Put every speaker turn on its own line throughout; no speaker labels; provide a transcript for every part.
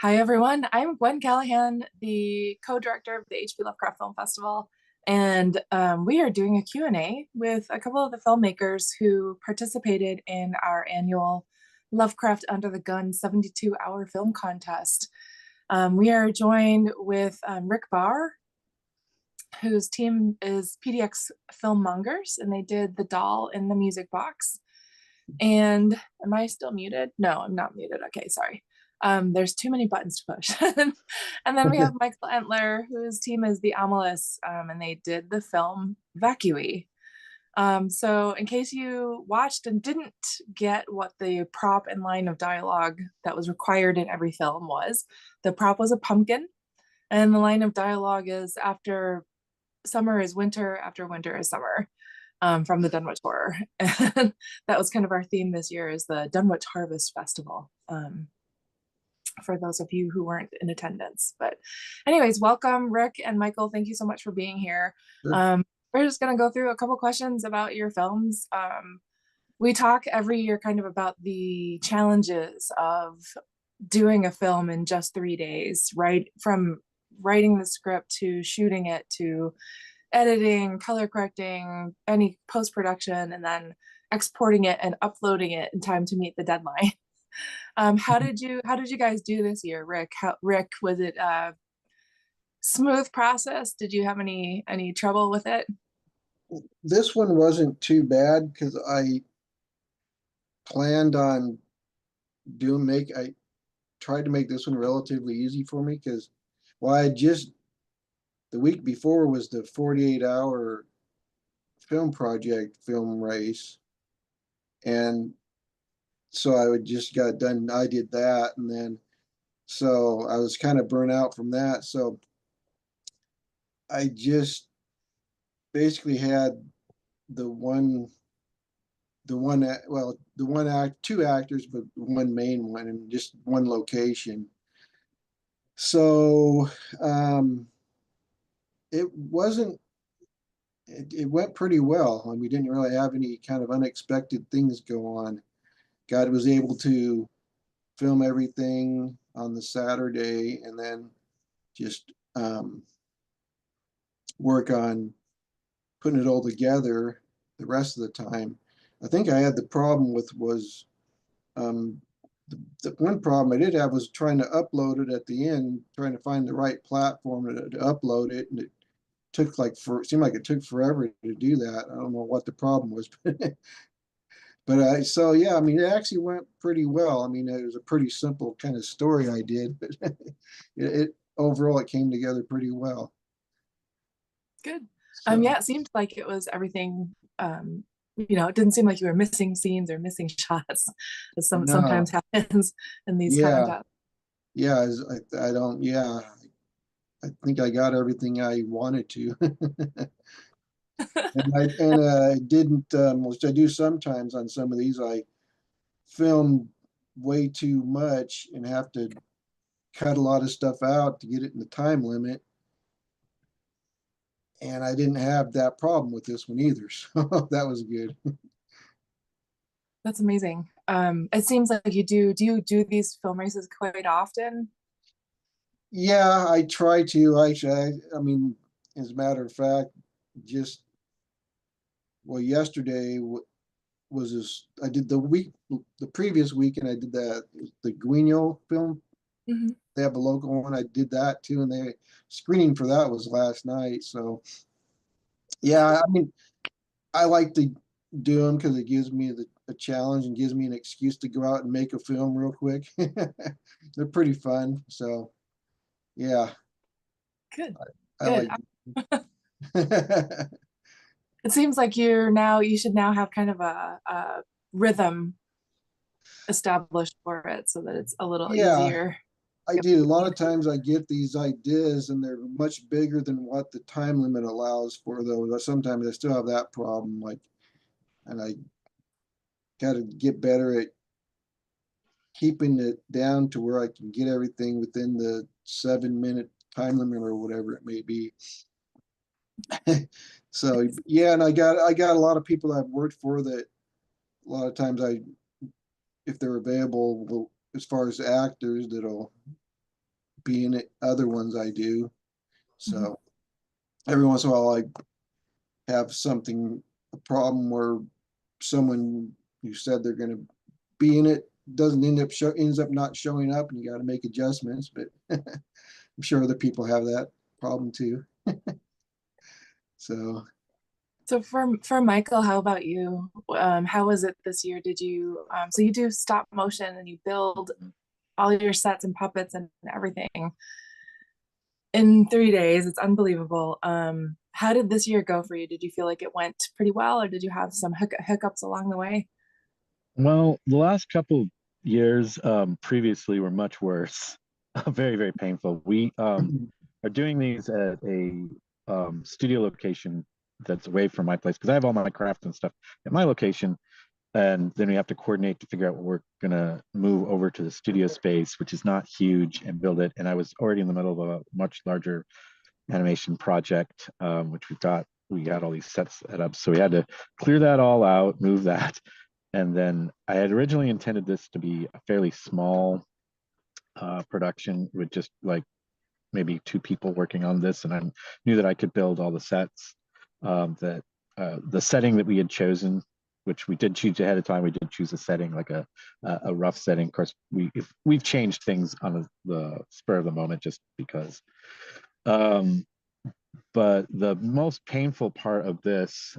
Hi, everyone. I'm Gwen Callahan, the co-director of the HP Lovecraft Film Festival, and we are doing a Q&A with a couple of the filmmakers who participated in our annual Lovecraft Under the Gun 72-hour film contest. We are joined with Rick Barr, whose team is PDX Filmmakers, and they did The Doll in the Music Box. And am I still muted? No, I'm not muted. Okay, sorry. There's too many buttons to push. And then we have Michael Entler, whose team is the Amelis, and they did the film Vacui. So in case you watched and didn't get what the prop and line of dialogue that was required in every film was, the prop was a pumpkin, and the line of dialogue is after summer is winter, after winter is summer. From the Dunwich Horror. And that was kind of our theme this year, is the Dunwich Harvest Festival, for those of you who weren't in attendance. But anyways, welcome, Rick and Michael. Thank you so much for being here.
Sure.
We're just going to go through a couple questions about your films. We talk every year kind of about the challenges of doing a film in just 3 days, right? From writing the script to shooting it to editing, color correcting, any post-production, and then exporting it and uploading it in time to meet the deadline. How did you guys do this year, Rick? Rick, was it a smooth process? Did you have any trouble with it?
This one wasn't too bad because I planned on I tried to make this one relatively easy for me because I just the week before was the 48-hour film project film race, and so I would just got done. I did that, and then so I was kind of burnt out from that. So I just basically had the one the one act two actors, but one main one, and just one location. So it wasn't it went pretty well, and we didn't really have any kind of unexpected things go on. God was able to film everything on the Saturday, and then just work on putting it all together the rest of the time. I think I had the problem with was um, the one problem I did have was trying to upload it at the end, trying to find the right platform to upload it, and it seemed like it took forever to do that. I don't know what the problem was, so yeah, I mean, it actually went pretty well. I mean, it was a pretty simple kind of story I did, but overall it came together pretty well.
Good.
So
Yeah, it seemed like it was everything. It didn't seem like you were missing scenes or missing shots, as
no,
sometimes happens in these
yeah,
contests.
yeah, I don't, yeah, I think I got everything I wanted to. And I didn't, which I do sometimes on some of these. I film way too much and have to cut a lot of stuff out to get it in the time limit. And I didn't have that problem with this one either, so that was good.
That's amazing. It seems like you do. Do you do these film races quite often?
Yeah, I try to. I mean, as a matter of fact, just yesterday was this. I did the previous weekend. I did the Guignol film.
Mhm.
They have a local one. I did that too, and the screening for that was last night. So yeah, I mean, I like to do them because it gives me a challenge and gives me an excuse to go out and make a film real quick. They're pretty fun. So yeah,
Good.
I
Good.
like.
It seems like you should now have kind of a rhythm established for it so that it's a little
Yeah,
easier.
I do. A lot of times I get these ideas and they're much bigger than what the time limit allows for those. Sometimes I still have that problem. And I got to get better at keeping it down to where I can get everything within the 7 minute time limit or whatever it may be. So yeah, and I got a lot of people I've worked for that a lot of times if they're available, as far as actors, that'll being it, other ones I do.
Mhm.
So every once in a while I have something, a problem where someone who said they're going to be in it doesn't ends up not showing up, and you got to make adjustments. But I'm sure other people have that problem too. So
So for Michael, how about you? How was it this year? Did you so you do stop motion and you build all your sets and puppets and everything in 3 days? It's unbelievable. How did this year go for you? Did you feel like it went pretty well, or did you have some hiccups along the way?
Well, the last couple years previously were much worse. Very, very painful. We are doing these at a studio location that's away from my place because I have all my craft and stuff at my location. And then we have to coordinate to figure out what we're gonna move over to the studio space, which is not huge, and build it. And I was already in the middle of a much larger animation project, which we got all these sets set up. So we had to clear that all out, move that. And then I had originally intended this to be a fairly small production with just like maybe two people working on this. And I knew that I could build all the sets. That the setting that we had chosen, which we did choose ahead of time, we did choose a setting like a rough setting. Of course, we've changed things on the spur of the moment just because. Um, but the most painful part of this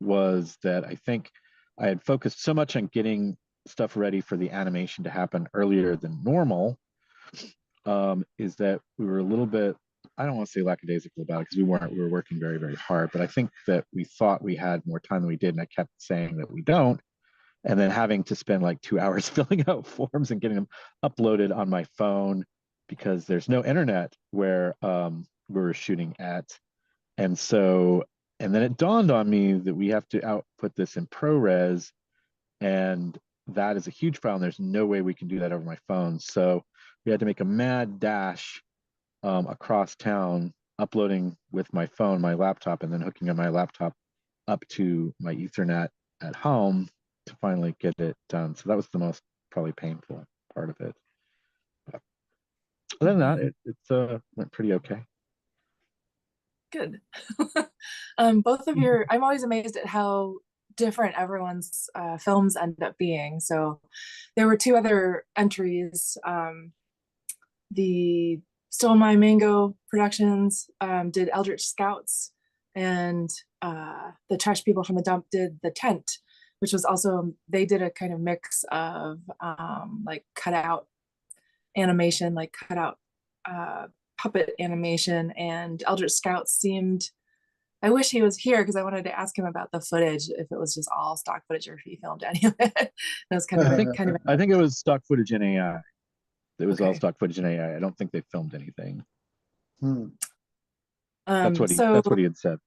was that I think I had focused so much on getting stuff ready for the animation to happen earlier than normal, is that we were a little bit, I don't want to say lackadaisical about it because we weren't, we were working very, very hard, but I think that we thought we had more time than we did. And I kept saying that we don't. And then having to spend like 2 hours filling out forms and getting them uploaded on my phone because there's no internet where we were shooting at. And so, and then it dawned on me that we have to output this in ProRes, and that is a huge file, and there's no way we can do that over my phone. So we had to make a mad dash across town, uploading with my phone, my laptop, and then hooking up my laptop up to my Ethernet at home to finally get it done. So that was the most probably painful part of it. But other than that, it's went pretty okay.
Good. Both of your, I'm always amazed at how different everyone's films end up being. So there were two other entries. The Still My Mango Productions did Eldritch Scouts, and the Trash People from the Dump did The Tent, which was also, they did a kind of mix of like cutout animation, like cutout puppet animation, and Eldritch Scouts seemed, I wish he was here because I wanted to ask him about the footage, if it was just all stock footage or if he filmed any of it. That was kind of
I think it was stock footage in AI. It was all
okay.
stock footage in AI. I don't think they filmed anything.
hmm.
So
That's what he had said.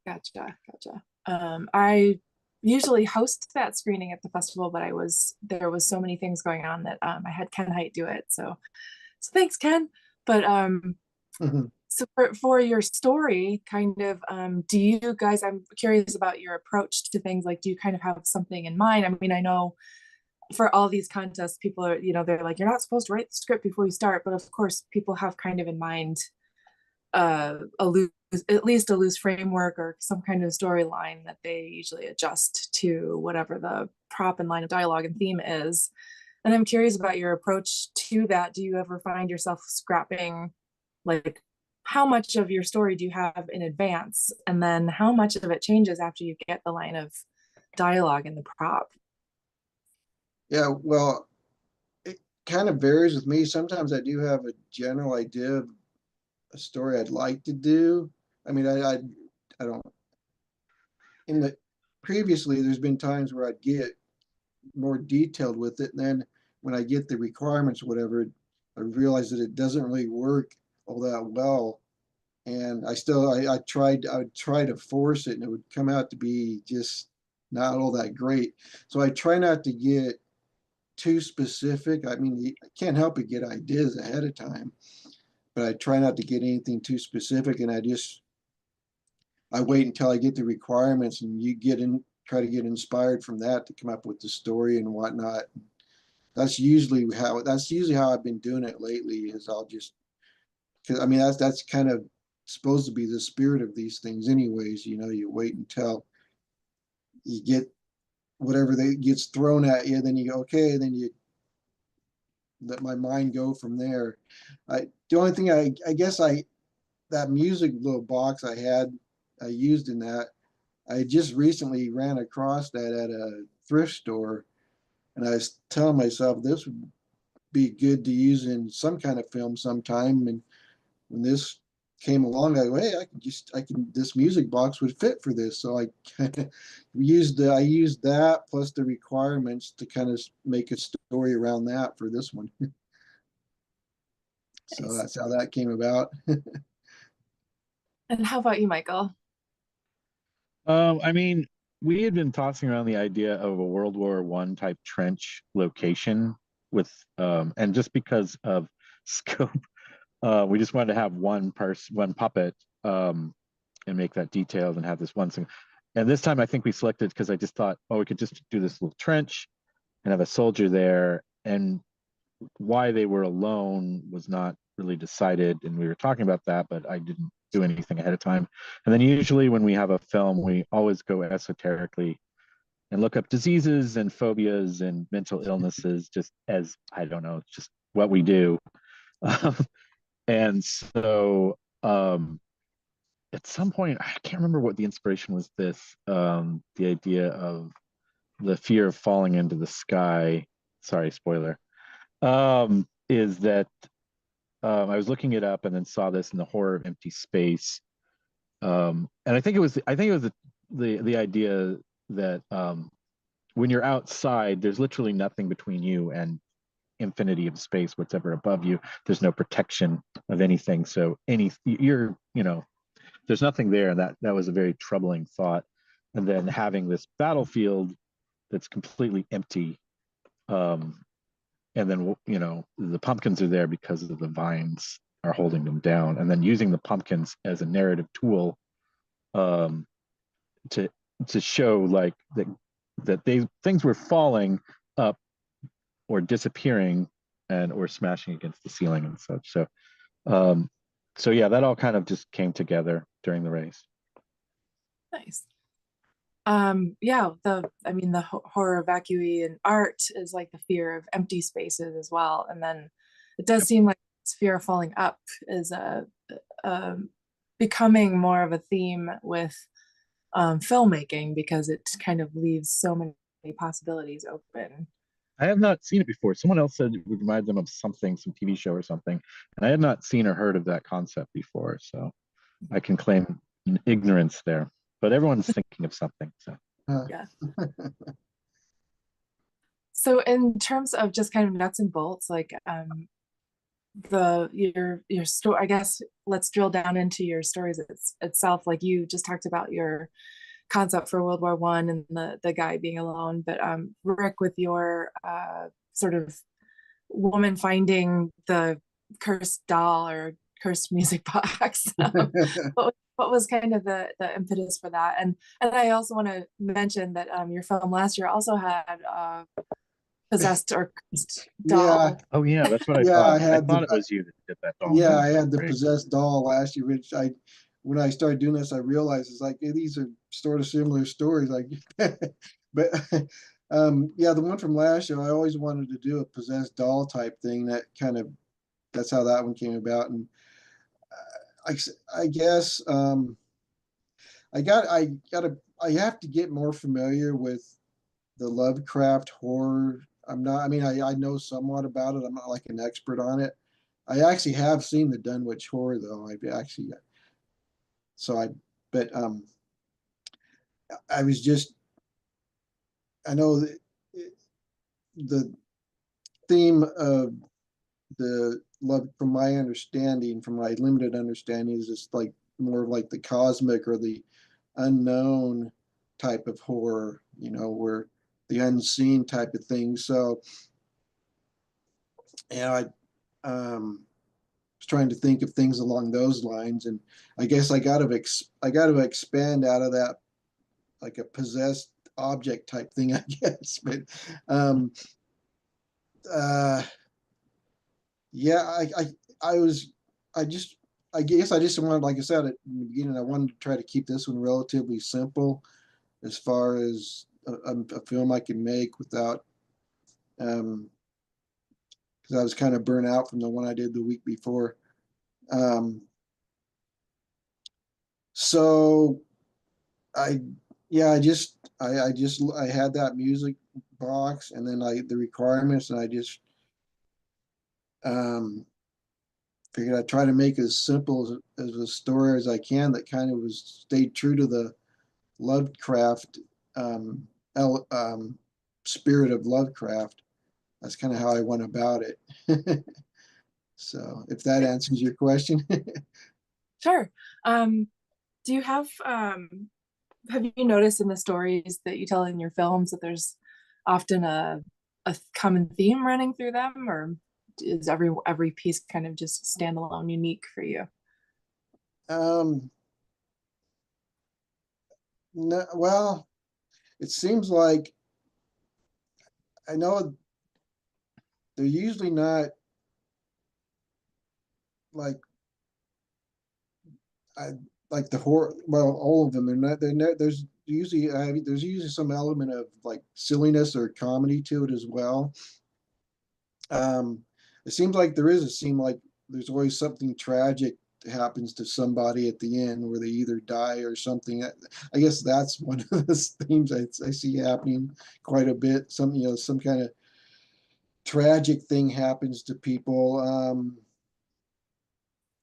gotcha. I usually host that screening at the festival, but there was so many things going on that I had Ken Height do it. So thanks, Ken. But so for your story, kind of, do you guys, I'm curious about your approach to things. Like, do you kind of have something in mind? I mean, I know for all these contests, people are, they're like, you're not supposed to write the script before you start. But of course, people have kind of in mind a loose, at least a loose framework or some kind of storyline that they usually adjust to whatever the prop and line of dialogue and theme is. And I'm curious about your approach to that. Do you ever find yourself scrapping, like, how much of your story do you have in advance? And then how much of it changes after you get the line of dialogue in the prop?
Yeah, well, it kind of varies with me. Sometimes I do have a general idea of a story I'd like to do. I mean, I don't, in the previously, there's been times where I'd get more detailed with it. And then when I get the requirements, whatever, I realize that it doesn't really work all that well. And I would try to force it and it would come out to be just not all that great. So I try not to get too specific. I mean, I can't help but get ideas ahead of time, but I try not to get anything too specific. And I wait until I get the requirements and try to get inspired from that to come up with the story and whatnot. that's usually how I've been doing it lately. Is I'll just because I mean that's kind of supposed to be the spirit of these things, anyways. You know, you wait until you get whatever that gets thrown at you, then you go okay, then you let my mind go from there. The only thing I guess that music little box I used in that. I just recently ran across that at a thrift store, and I was telling myself this would be good to use in some kind of film sometime. And when this came along, I go, hey, I can, this music box would fit for this. So I I used that plus the requirements to kind of make a story around that for this one. So
Nice.
that's how that came about.
And how about you, Michael?
I mean, we had been tossing around the idea of a World War I type trench location with, and just because of scope, we just wanted to have one puppet, and make that detailed and have this one thing. And this time I think we selected because I just thought, oh, we could just do this little trench and have a soldier there. And why they were alone was not really decided. And we were talking about that, but I didn't do anything ahead of time. And then usually when we have a film, we always go esoterically and look up diseases and phobias and mental illnesses, just as, I don't know, just what we do. And so at some point, I can't remember what the inspiration was. The idea of the fear of falling into the sky. Sorry, spoiler. Is that I was looking it up and then saw this in the horror of empty space. And I think it was the idea that when you're outside, there's literally nothing between you and infinity of space, whatever above you. There's no protection of anything. So there's nothing there. And that was a very troubling thought. And then having this battlefield that's completely empty. And then, the pumpkins are there because of the vines are holding them down. And then using the pumpkins as a narrative tool, um, to show like that things were falling up or disappearing and or smashing against the ceiling and such. Um, so yeah, that all kind of just came together during the race.
Nice. Yeah, the horror evacuee and art is like the fear of empty spaces as well. And then it does
Yep.
seem like this fear of falling up is becoming more of a theme with filmmaking because it kind of leaves so many possibilities open.
I have not seen it before. Someone else said it would remind them of something, some TV show or something, and I had not seen or heard of that concept before. So I can claim ignorance there, but everyone's thinking of something. So
Yeah. So in terms of just kind of nuts and bolts, like your story, I guess let's drill down into your stories itself. Like you just talked about your concept for World War One and the guy being alone, but Rick, with your sort of woman finding the cursed doll or cursed music box. What was kind of the impetus for that? And I also want to mention that your film last year also had possessed or cursed
Yeah,
doll.
oh yeah, that's what I
yeah,
thought. I thought it was you that did that doll.
yeah,
Yeah,
I had the
great.
possessed doll last year, which when I started doing this, I realized it's like hey, these are sort of similar stories. Like, but yeah, the one from last year, I always wanted to do a possessed doll type thing. That's how that one came about. And I guess I have to get more familiar with the Lovecraft horror. I mean, I know somewhat about it. I'm not like an expert on it. I actually have seen the Dunwich Horror though. So I, but I was just, I know the theme of the love, from my understanding, from my limited understanding, is just like more of like the cosmic or the unknown type of horror, where the unseen type of thing. So, I was trying to think of things along those lines, and I guess I got to expand out of that, like a possessed object type thing, I guess. But uh, yeah, I guess I just wanted, like I said at the beginning, I wanted to try to keep this one relatively simple as far as a film I can make without, because I was kind of burnt out from the one I did the week before. Um, so I, yeah, I had that music box and then the requirements, and I just um, figured I'd try to make it as simple as a story as I can that kind of stayed true to the Lovecraft um, spirit of Lovecraft. That's kind of how I went about it. So if that answers your question.
Sure. Do you have you noticed in the stories that you tell in your films that there's often a common theme running through them, or is every piece kind of just standalone, unique for you?
um, no, well, it seems like I know they're usually not like I like the horror. Well, all of them. They're not. They're not. There's usually some element of like silliness or comedy to it as well. Um, it seems like there is a seem like there's always something tragic that happens to somebody at the end where they either die or something. I guess that's one of the themes I see happening quite a bit. Some kind of tragic thing happens to people.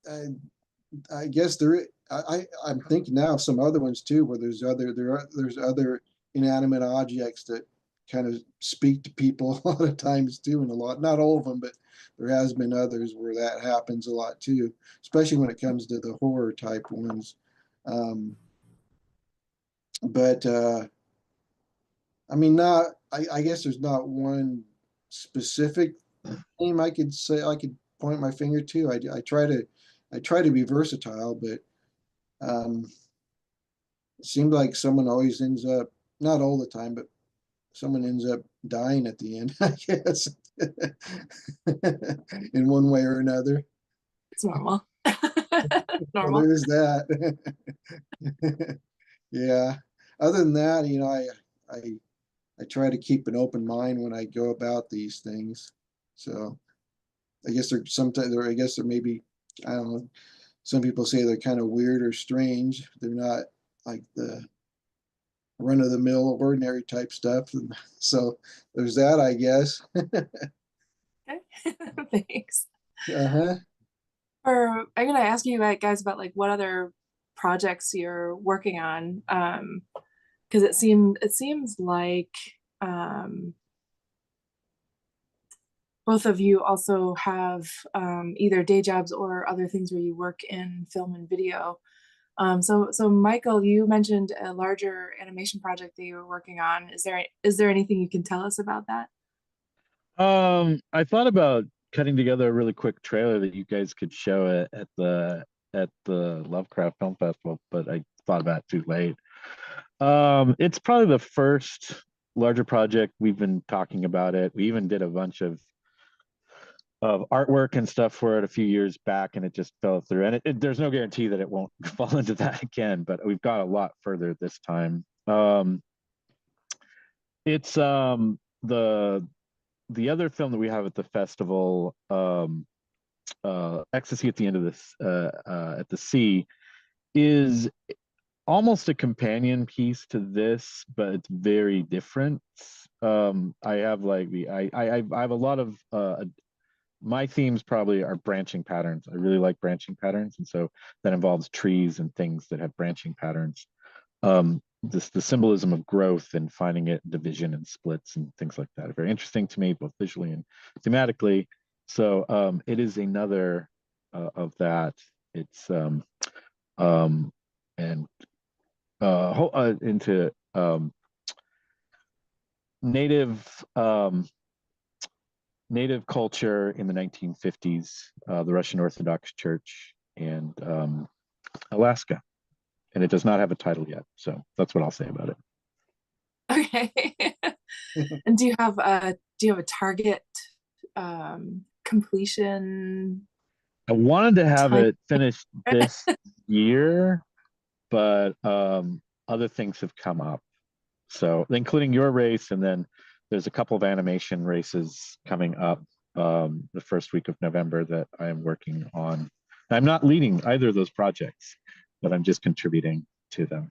I, I guess I'm thinking now of some other ones too, where there's other inanimate objects that kind of speak to people a lot of times too, and not all of them, but there has been others where that happens a lot too, especially when it comes to the horror type ones. Um, but I mean, I guess there's not one specific theme I could say I could point my finger to. I try to be versatile, but um, it seemed like someone always ends up, not all the time, but someone ends up dying at the end, I guess, in one way or another.
It's normal.
So
Normal.
there's that. Yeah. Other than that, I I try to keep an open mind when I go about these things. So I guess they're sometimes, or I guess they're maybe, I don't know. Some people say they're kind of weird or strange. They're not like the run of the mill, ordinary type stuff. And so there's that, I guess.
Okay. Thanks.
Uh-huh.
Or I'm gonna ask you guys about like what other projects you're working on. Because it seems like um both of you also have either day jobs or other things where you work in film and video. So Michael, you mentioned a larger animation project that you were working on. Is there anything you can tell us about that?
I thought about cutting together a really quick trailer that you guys could show it at the Lovecraft Film Festival, but I thought about it too late. It's probably the first larger project we've been talking about it. We even did a bunch of artwork and stuff for it a few years back, and it just fell through. And there's no guarantee that it won't fall into that again, but we've got a lot further this time. It's the other film that we have at the festival, Ecstasy at the End of this at the Sea, is almost a companion piece to this, but it's very different. I have like I have a lot of my themes probably are branching patterns. I really like branching patterns, and so that involves trees and things that have branching patterns. The symbolism of growth and finding it, division and splits and things like that are very interesting to me, both visually and thematically. So it is another of that. It's and into native native culture in the 1950s, the Russian Orthodox Church, and Alaska. And it does not have a title yet, so that's what I'll say about it.
Okay. And do you have a target completion
I wanted to have
time?
it finished this year, but other things have come up. So, including your race, and then there's a couple of animation races coming up the first week of November that I am working on. I'm not leading either of those projects, but I'm just contributing to them.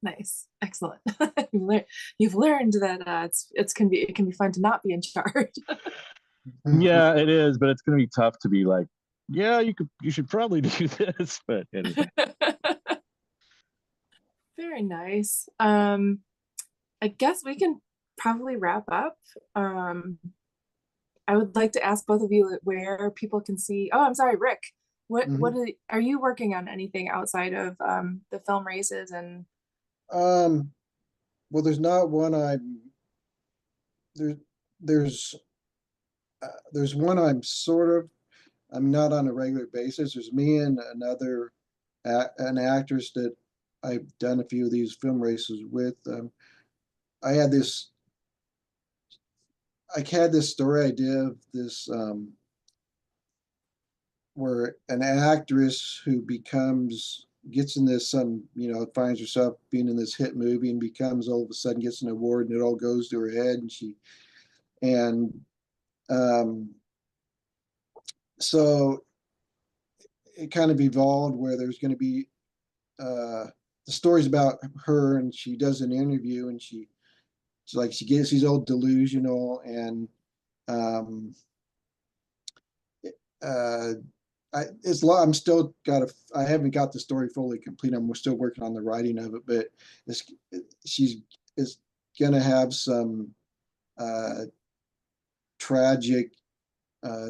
Nice, excellent. You've learned that it can be fun to not be in charge.
Yeah, it is, but it's going to be tough to be like, yeah, you should probably do this, but anyway.
Very nice. I guess we can probably wrap up. I would like to ask both of you where people can see. Oh, I'm sorry, Rick. What are you working on anything outside of the film races and
Well, there's not one there, there's there's one I'm not on a regular basis. There's me and an actress that I've done a few of these film races with. I had this I had this story idea of this where an actress who gets in this finds herself being in this hit movie and becomes all of a sudden gets an award and it all goes to her head and um so it kind of evolved where there's going to be the stories about her, and she does an interview and she gets these old delusional and um uh I'm still I haven't got the story fully complete. We're still working on the writing of it, but it's, she's is gonna have some tragic uh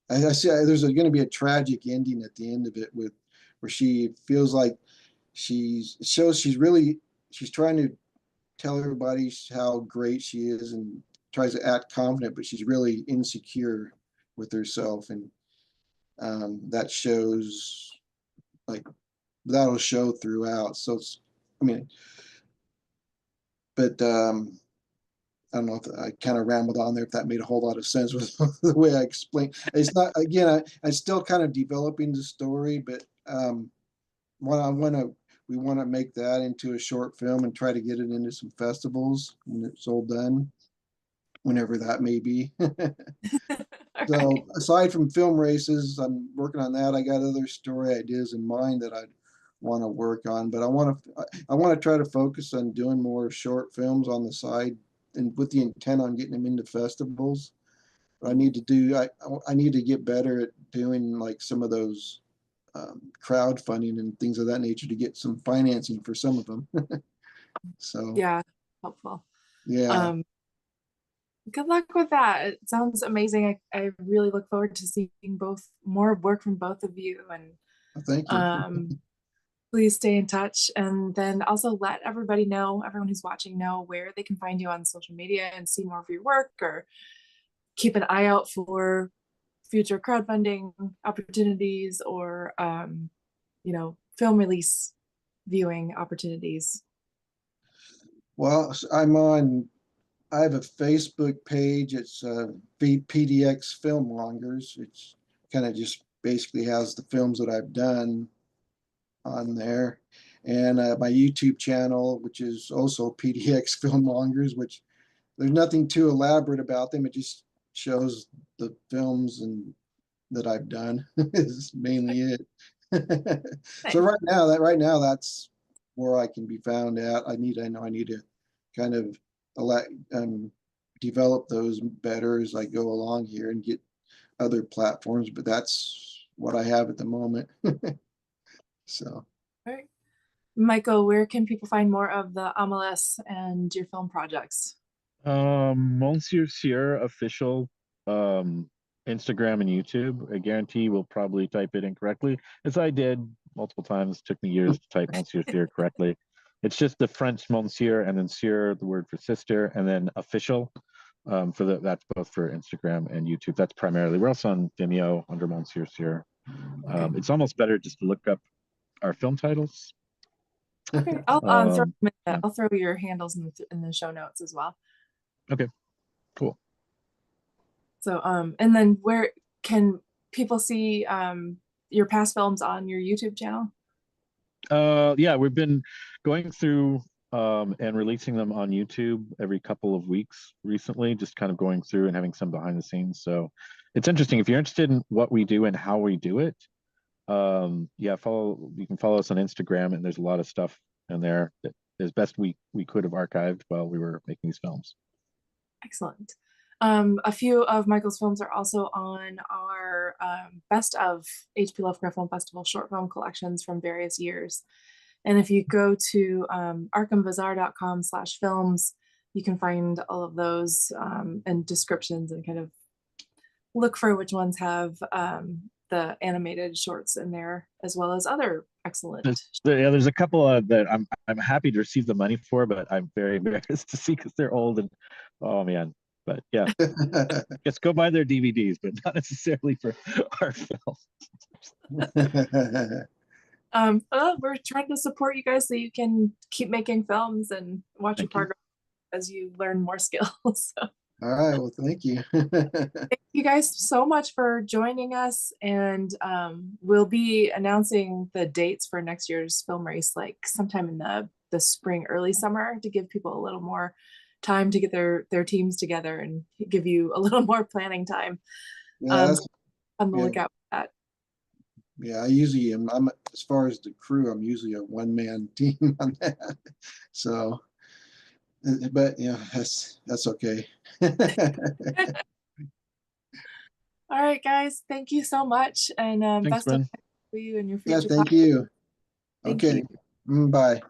I see there's going to be a tragic ending at the end of it where she feels like she's trying to tell everybody how great she is and tries to act confident, but she's really insecure with herself, and that shows like that'll show throughout. So I mean, but I don't know if I kind of rambled on there, if that made a whole lot of sense with the way I explained. It's not, again, I'm still kind of developing the story, but we want to make that into a short film and try to get it into some festivals when it's all done, whenever that may be. So
right.
aside from film races, I'm working on that. I got other story ideas in mind that I'd want to work on, but I want to try to focus on doing more short films on the side, and with the intent on getting them into festivals. But I need to get better at doing like some of those crowdfunding and things of that nature to get some financing for some of them. So
Yeah, helpful.
yeah,
Good luck with that. It sounds amazing. I really look forward to seeing more work from both of you, and
thank you.
um, please stay in touch, and then also let everyone who's watching know where they can find you on social media and see more of your work, or keep an eye out for future crowdfunding opportunities, or film release viewing opportunities.
Well, I have a Facebook page. It's PDX Filmmongers. It's kind of just basically has the films that I've done on there. And my YouTube channel, which is also PDX Filmmongers, which there's nothing too elaborate about them. It just shows the films and that I've done is mainly it. So
Nice.
right now that's where I can be found at. I know I need to kind of develop those better as I go along here and get other platforms, but that's what I have at the moment. So
All right. Michael, where can people find more of the MLS and your film projects?
Monsieur Sierra official Instagram and YouTube. I guarantee you will probably type it incorrectly, as I did multiple times. It took me years to type Monsieur Sierra correctly. It's just the French Monsieur and then Sierra, the word for sister, and then official. That's both for Instagram and YouTube. That's primarily. We're also on Vimeo under Monsieur Sierra.
Okay.
It's almost better just to look up our film titles.
Okay.
Yeah.
I'll throw your handles in the show notes as well.
Okay. Cool.
So, and then where can people see your past films on your YouTube channel?
Yeah, we've been going through and releasing them on YouTube every couple of weeks recently, just kind of going through and having some behind the scenes. So it's interesting. If you're interested in what we do and how we do it, yeah, you can follow us on Instagram, and there's a lot of stuff in there that as best we could have archived while we were making these films.
Excellent. A few of Michael's films are also on our best of HP Lovecraft Film Festival short film collections from various years. And if you go to arkhambazaar.com/films, you can find all of those and descriptions and kind of look for which ones have the animated shorts in there, as well as other excellent.
There's a couple that I'm happy to receive the money for, but I'm very embarrassed to see because they're old and oh man. But yeah, just go buy their DVDs, but not necessarily for our film.
Well, we're trying to support you guys so you can keep making films and watch your progress as you learn more skills. So.
All right, well, thank you.
Thank you guys so much for joining us, and we'll be announcing the dates for next year's film race like sometime in the spring, early summer, to give people a little more time to get their teams together and give you a little more planning time.
Yeah,
on the lookout for that.
Yeah, I usually am. I'm as far as the crew, I'm usually a one-man team on that. So, but yeah, that's okay.
All right, guys, thank you so much, and
Thanks,
best of
Ben.
luck for you and your
Yes,
future.
thank you.
Thank
Okay,
you.
bye.